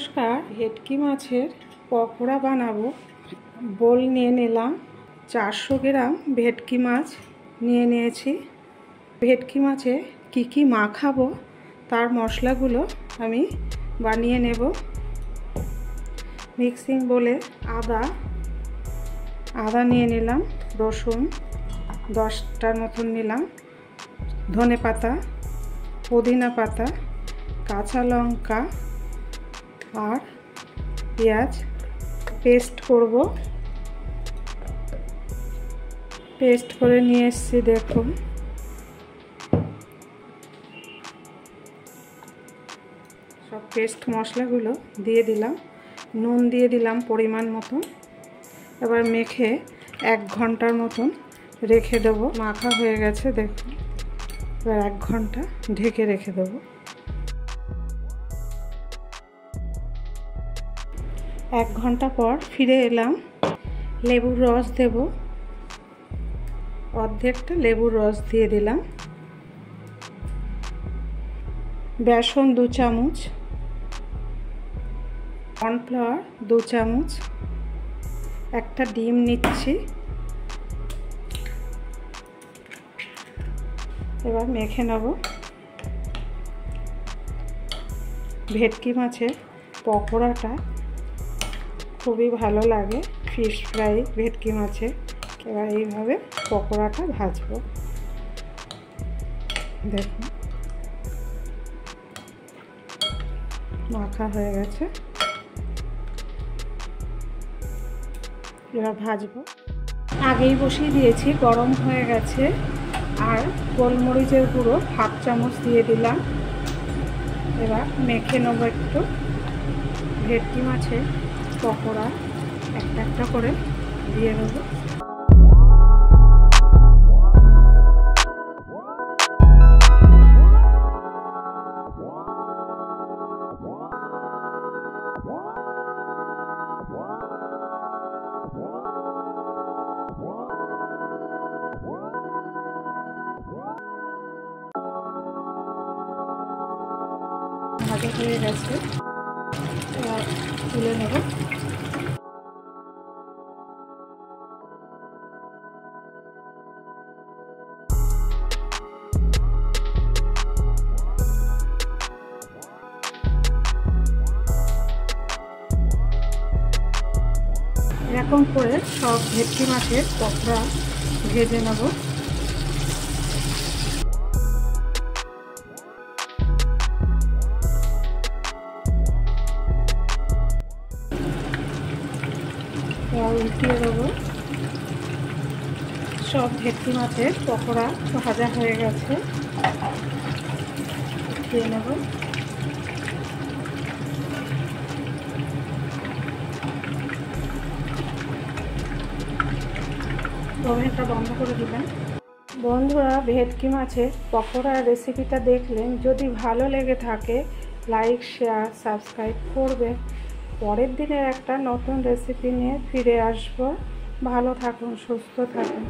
নমস্কার, ভেটকি মাছের পকোড়া বানাবো। বোল নিয়ে নিলাম, 400 গ্রাম ভেটকি মাছ নিয়ে নিয়েছি। ভেটকি মাছে কি মাখাবো তার মশলাগুলো আমি বানিয়ে নেব। মিক্সিং বলে আদা নিয়ে নিলাম, রসুন 10টার মতন নিলাম, ধনে পাতা, পুদিনা পাতা, কাঁচা লঙ্কা আর পেঁয়াজ পেস্ট করব। পেস্ট করে নিয়ে এসেছি, দেখুন। সব পেস্ট মশলাগুলো দিয়ে দিলাম, নুন দিয়ে দিলাম পরিমাণ মতন। এবার মেখে 1 ঘন্টার মতন রেখে দেবো। মাখা হয়ে গেছে, দেখুন। এবার 1 ঘন্টা ঢেকে রেখে দেবো। 1 ঘন্টা পর ফিরে এলাম। লেবুর রস দেব, অর্ধেকটা লেবুর রস দিয়ে দিলাম। বেসন 2 চামচ, কর্নফ্লাওয়ার 2 চামচ, একটা ডিম নিচ্ছি। এবার মেখে নেব। ভেটকি মাছের পকোড়াটা খুবই ভালো লাগে, ফিশ ফ্রাই ভেটকি মাছের। এবার এইভাবে পকোড়াটা ভাজবো, দেখুন। মাখা হয়ে গেছে, এবার ভাজবো। আগেই বসিয়ে দিয়েছি, গরম হয়ে গেছে। আর গোলমরিচের গুঁড়ো 1/2 চামচ দিয়ে দিলাম। এবার মেখে নেবো একটু। ভেটকি মাছের পকোড়া একটা একটা করে দিয়ে দেবো। ভাজা হয়ে গেছে, এবার তুলে নেব। এরকম করে সব ভেটকি মাছের পকোড়া ভেজে নেব। উল্টিয়ে দেবো। সব ভেটকি মাছের পকোড়া ভাজা হয়ে গেছে, উঠিয়ে নেব। ওভেনটা বন্ধ করে দিলাম। বন্ধুরা, ভেটকি মাছের পকোড়ার রেসিপিটা দেখলেন। যদি ভালো লেগে থাকে লাইক, শেয়ার, সাবস্ক্রাইব করবেন। পরের দিনের একটা নতুন রেসিপি নিয়ে ফিরে আসবো। ভালো থাকুন, সুস্থ থাকুন।